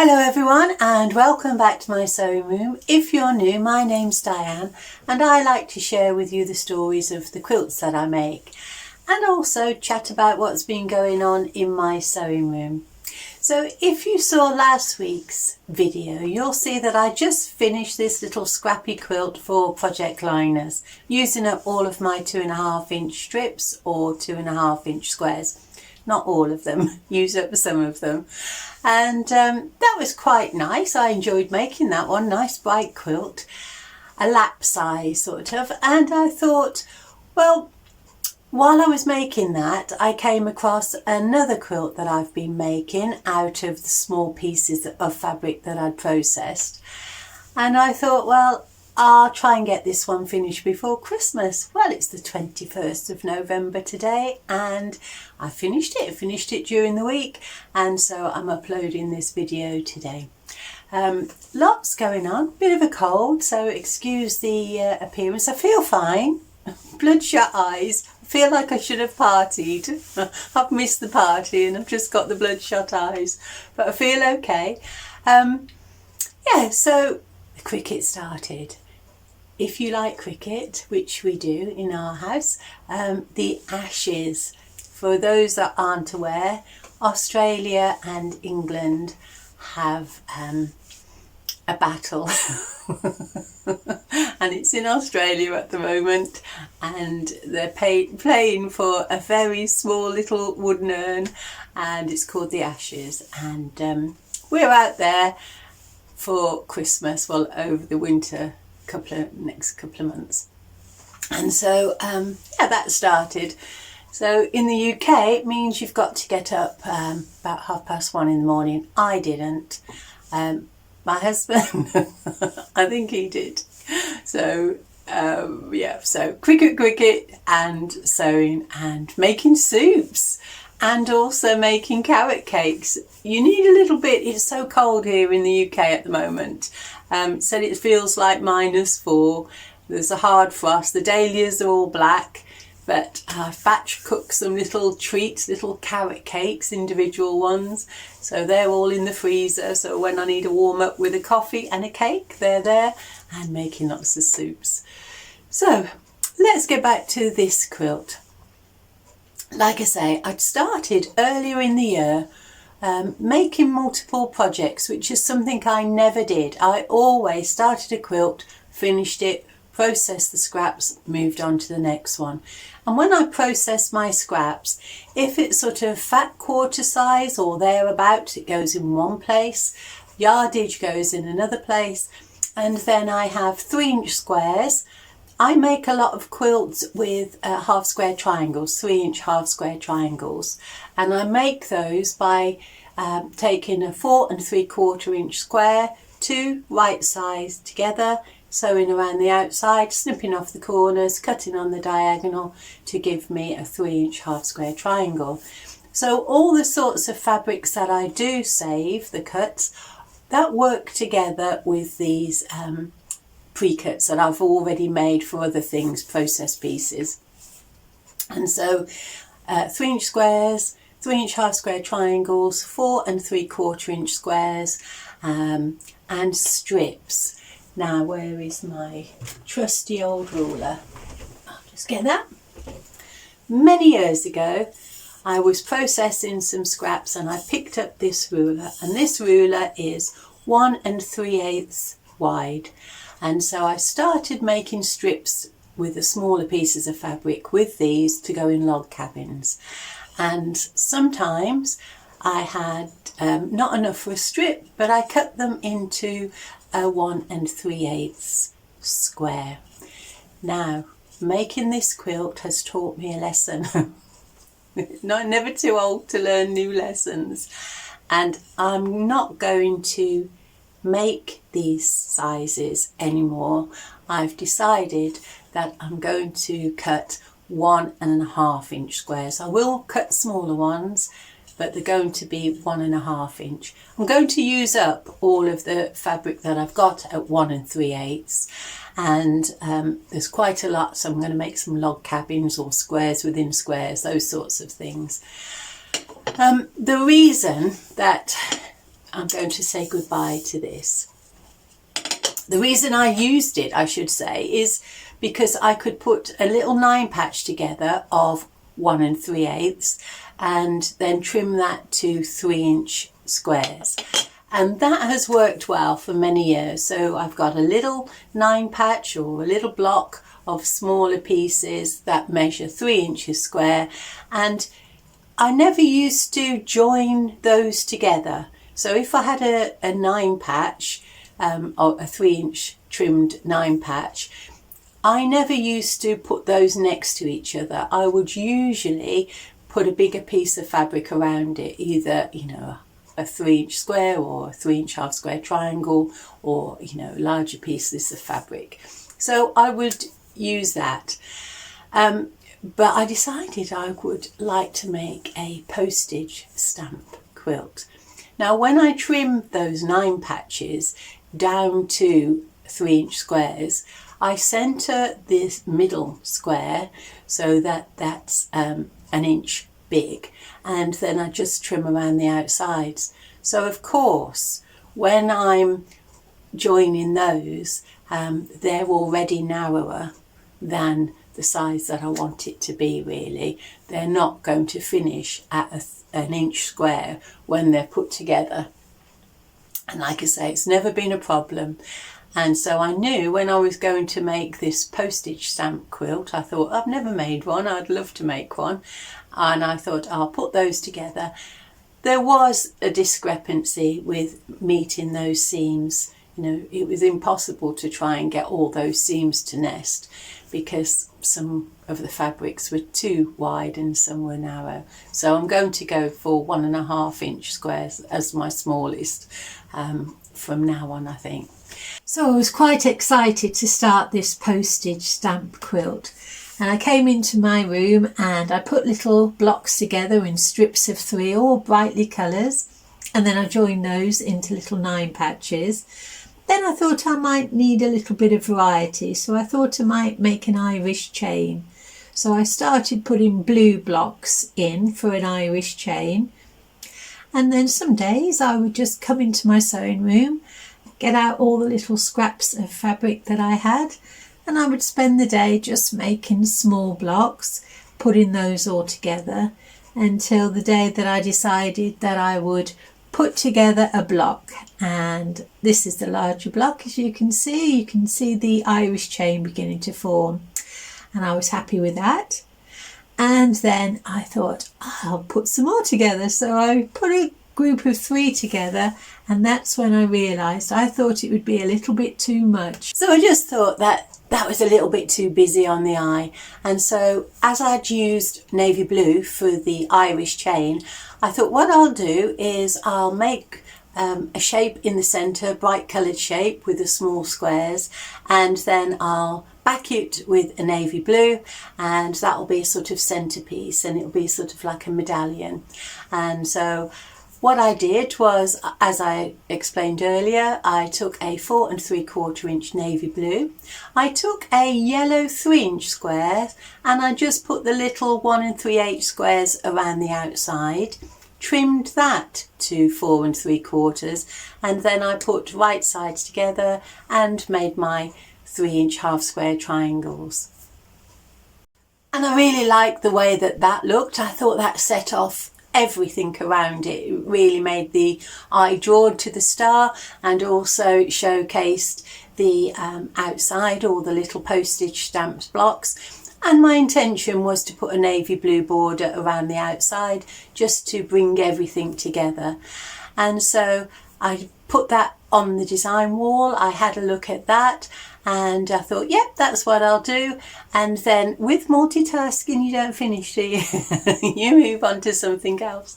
Hello everyone and welcome back to my sewing room. If you're new, my name's Diane and I like to share with you the stories of the quilts that I make and also chat about what's been going on in my sewing room. So if you saw last week's video, you'll see that I just finished this little scrappy quilt for Project Linus, using up all of my 2.5 inch strips or 2.5 inch squares. Not all of them, use up some of them. And that was quite nice. I enjoyed making that one, nice bright quilt, a lap size sort of. And I thought, well, while I was making that, I came across another quilt that I've been making out of the small pieces of fabric that I'd processed. And I thought, well, I'll try and get this one finished before Christmas. Well, it's the 21st of November today and I finished it during the week, and so I'm uploading this video today. Lots going on, bit of a cold, so excuse the appearance. I feel fine, bloodshot eyes. I feel like I should have partied. I've missed the party and I've just got the bloodshot eyes, but I feel okay. Yeah, so the cricket started. If you like cricket, which we do in our house, the Ashes. For those that aren't aware, Australia and England have a battle and it's in Australia at the moment, and they're playing for a very small little wooden urn and it's called the Ashes, and we're out there for Christmas, well, over the winter next couple of months. And so yeah, that started. So in the UK it means you've got to get up about 1:30 in the morning. I didn't. My husband, I think he did. So yeah, so cricket and sewing and making soups and also making carrot cakes. You need a little bit, it's so cold here in the UK at the moment. So it feels like -4. There's a hard frost, the dahlias are all black, but I've batch cooked some little treats, little carrot cakes, individual ones. So they're all in the freezer, so when I need to warm up with a coffee and a cake, they're there, and making lots of soups. So let's get back to this quilt. Like I say, I'd started earlier in the year making multiple projects, which is something I never did. I always started a quilt, finished it, processed the scraps, moved on to the next one. And when I process my scraps, if it's sort of fat quarter size or thereabout, it goes in one place, yardage goes in another place, and then I have 3-inch squares. I make a lot of quilts with half square triangles, 3-inch half square triangles, and I make those by taking a 4 3/4 inch square, 2 right sides together, sewing around the outside, snipping off the corners, cutting on the diagonal to give me a 3-inch half square triangle. So all the sorts of fabrics that I do save, the cuts, that work together with these pre-cuts that I've already made for other things, process pieces. And so 3-inch squares, 3-inch half square triangles, 4 3/4 inch squares, and strips. Now, where is my trusty old ruler? I'll just get that. Many years ago, I was processing some scraps and I picked up this ruler, and this ruler is 1 3/8 wide. And so I started making strips with the smaller pieces of fabric with these to go in log cabins. And sometimes I had not enough for a strip, but I cut them into a 1 3/8 square. Now, making this quilt has taught me a lesson. Never too old to learn new lessons. And I'm not going to make these sizes anymore. I've decided that I'm going to cut 1 1/2 inch squares. I will cut smaller ones, but they're going to be 1 1/2 inch. I'm going to use up all of the fabric that I've got at 1 3/8, and there's quite a lot, so I'm going to make some log cabins or squares within squares, those sorts of things. The reason that I'm going to say goodbye to this. The reason I used it, I should say, is because I could put a little 9 patch together of 1 3/8 and then trim that to 3-inch squares. And that has worked well for many years. So I've got a little 9 patch or a little block of smaller pieces that measure 3 inches square, and I never used to join those together. So if I had a 9 patch, or a 3-inch trimmed 9 patch, I never used to put those next to each other. I would usually put a bigger piece of fabric around it, either, you know, a 3-inch square or a 3-inch half square triangle, or, you know, larger pieces of fabric. So I would use that. But I decided I would like to make a postage stamp quilt. Now, when I trim those 9 patches down to 3-inch squares, I centre this middle square so that that's 1 inch big, and then I just trim around the outsides. So of course, when I'm joining those, they're already narrower than the size that I want it to be, really. They're not going to finish at 1 inch square when they're put together. And like I say, it's never been a problem. And so I knew when I was going to make this postage stamp quilt, I thought, I've never made one, I'd love to make one. And I thought, I'll put those together. There was a discrepancy with meeting those seams. You know, it was impossible to try and get all those seams to nest because some of the fabrics were too wide and some were narrow. So I'm going to go for 1.5 inch squares as my smallest from now on, I think. So I was quite excited to start this postage stamp quilt. And I came into my room and I put little blocks together in strips of 3, all brightly colours. And then I joined those into little 9 patches. Then I thought I might need a little bit of variety, so I thought I might make an Irish chain. So I started putting blue blocks in for an Irish chain. And then some days I would just come into my sewing room, get out all the little scraps of fabric that I had, and I would spend the day just making small blocks, putting those all together, until the day that I decided that I would put together a block. And this is the larger block, as you can see. You can see the Irish chain beginning to form, and I was happy with that. And then I thought, I'll put some more together. So I put a group of 3 together, and that's when I realised I thought it would be a little bit too much. So I just thought that was a little bit too busy on the eye. And so as I'd used navy blue for the Irish chain, I thought what I'll do is I'll make a shape in the centre, bright coloured shape with the small squares, and then I'll back it with a navy blue, and that will be a sort of centrepiece, and it'll be sort of like a medallion. And so what I did was, as I explained earlier, I took a 4 3/4 inch navy blue. I took a yellow 3-inch square, and I just put the little 1 3/8 squares around the outside, trimmed that to 4 3/4, and then I put right sides together and made my 3-inch half square triangles. And I really liked the way that looked. I thought that set off everything around it. It really made the eye drawn to the star, and also showcased the outside, all the little postage stamped blocks. And my intention was to put a navy blue border around the outside, just to bring everything together. And so I put that on the design wall. I had a look at that, and I thought, yep, that's what I'll do. And then with multitasking, you don't finish, do you? You move on to something else.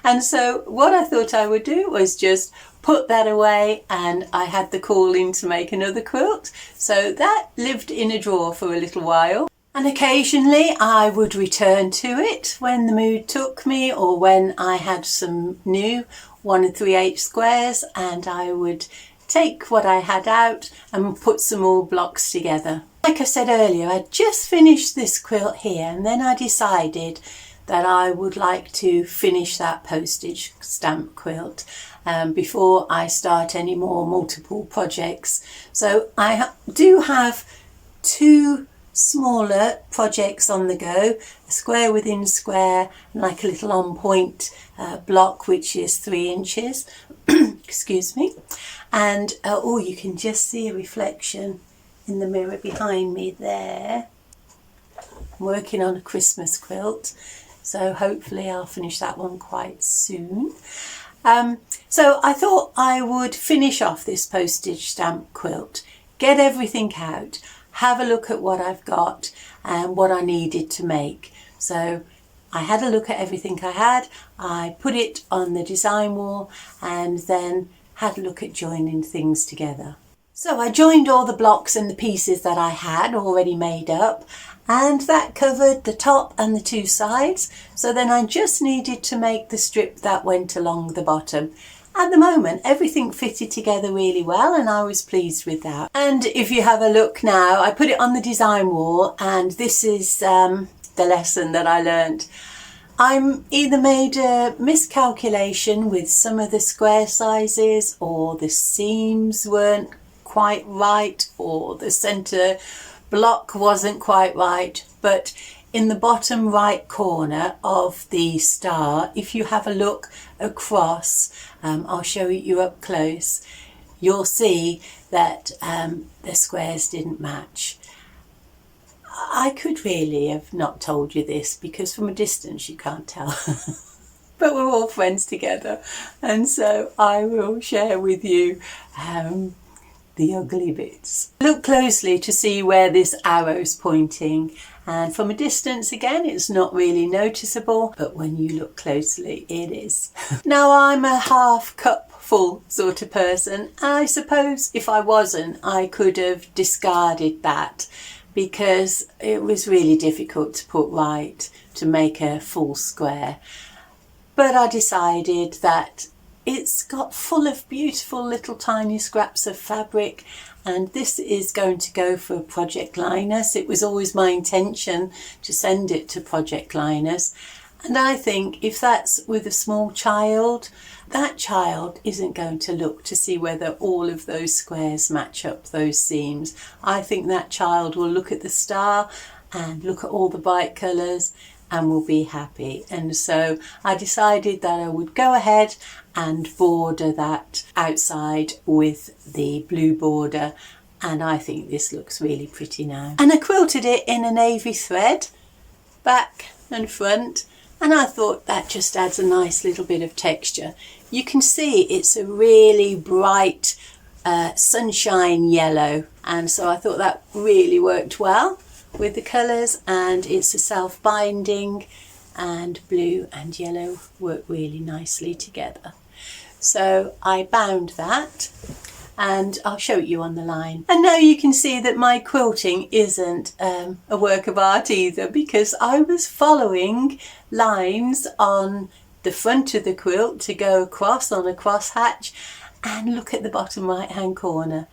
And so what I thought I would do was just put that away, and I had the calling to make another quilt. So that lived in a drawer for a little while. And occasionally I would return to it when the mood took me, or when I had some new 1 3/8 squares, and I would take what I had out and put some more blocks together. Like I said earlier, I just finished this quilt here, and then I decided that I would like to finish that postage stamp quilt before I start any more multiple projects. So I do have 2 smaller projects on the go, a square within square and like a little on point block which is 3 inches. Excuse me. And oh, you can just see a reflection in the mirror behind me there. I'm working on a Christmas quilt, so hopefully I'll finish that one quite soon. So I thought I would finish off this postage stamp quilt, get everything out, have a look at what I've got and what I needed to make. So I had a look at everything I had, I put it on the design wall and then had a look at joining things together. So I joined all the blocks and the pieces that I had already made up, and that covered the top and the 2 sides. So then I just needed to make the strip that went along the bottom. At the moment, everything fitted together really well and I was pleased with that. And if you have a look now, I put it on the design wall, and this is the lesson that I learned. I either made a miscalculation with some of the square sizes, or the seams weren't quite right, or the centre block wasn't quite right. But in the bottom right corner of the star, if you have a look across, I'll show you up close, you'll see that the squares didn't match. I could really have not told you this because from a distance you can't tell. But we're all friends together, and so I will share with you the ugly bits. Look closely to see where this arrow's pointing, and from a distance again it's not really noticeable, but when you look closely it is. Now I'm a half cup full sort of person. I suppose if I wasn't, I could have discarded that because it was really difficult to put right to make a full square. But I decided that it's got full of beautiful little tiny scraps of fabric, and this is going to go for Project Linus. It was always my intention to send it to Project Linus, and I think if that's with a small child, that child isn't going to look to see whether all of those squares match up those seams. I think that child will look at the star and look at all the bright colours and will be happy. And so I decided that I would go ahead and border that outside with the blue border, and I think this looks really pretty now. And I quilted it in a navy thread, back and front, and I thought that just adds a nice little bit of texture. You can see it's a really bright sunshine yellow, and so I thought that really worked well with the colours, and it's a self-binding, and blue and yellow work really nicely together. So I bound that, and I'll show you on the line. And now you can see that my quilting isn't a work of art either, because I was following lines on the front of the quilt to go across on a crosshatch, and look at the bottom right hand corner.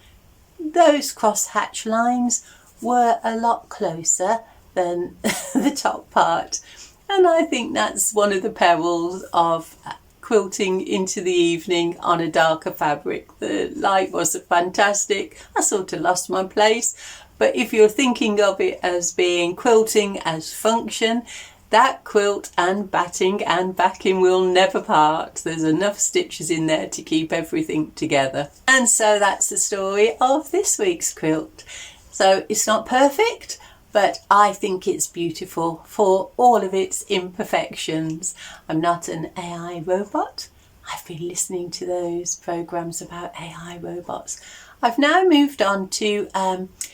Those crosshatch lines were a lot closer than the top part, and I think that's one of the perils of quilting into the evening on a darker fabric. The light wasn't fantastic, I sort of lost my place. But if you're thinking of it as being quilting as function, that quilt and batting and backing will never part. There's enough stitches in there to keep everything together. And so that's the story of this week's quilt. So it's not perfect, but I think it's beautiful for all of its imperfections. I'm not an AI robot. I've been listening to those programs about AI robots. I've now moved on to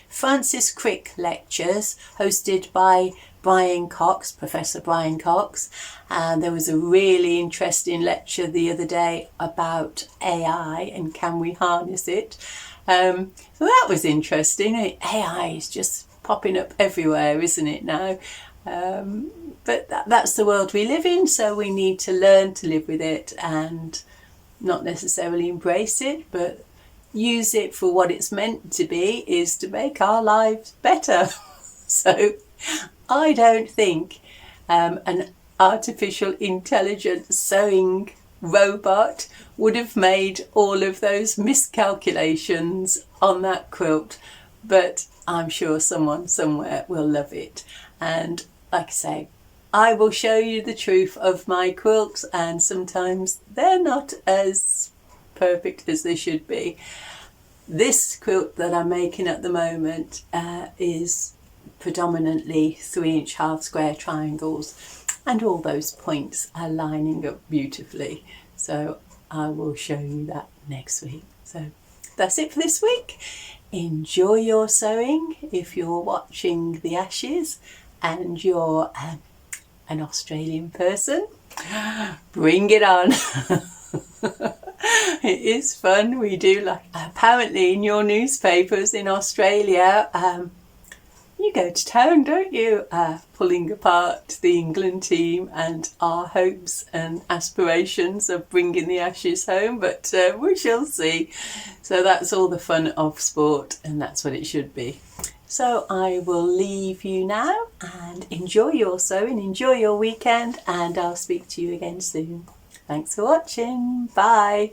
Francis Crick lectures hosted by Brian Cox, Professor Brian Cox. And there was a really interesting lecture the other day about AI and can we harness it. So that was interesting. AI is just popping up everywhere, isn't it now? But that's the world we live in, so we need to learn to live with it and not necessarily embrace it, but use it for what it's meant to be, is to make our lives better. So I don't think an artificial intelligence sewing robot would have made all of those miscalculations on that quilt, but I'm sure someone somewhere will love it. And like I say, I will show you the truth of my quilts, and sometimes they're not as perfect as they should be. This quilt that I'm making at the moment is predominantly 3-inch half square triangles, and all those points are lining up beautifully. So I will show you that next week. So that's it for this week. Enjoy your sewing if you're watching the Ashes and you're an Australian person. Bring it on. It is fun. We do, like, apparently in your newspapers in Australia, you go to town, don't you, pulling apart the England team and our hopes and aspirations of bringing the Ashes home, but we shall see. So that's all the fun of sport, and that's what it should be. So I will leave you now, and enjoy your sewing, enjoy your weekend, and I'll speak to you again soon. Thanks for watching. Bye.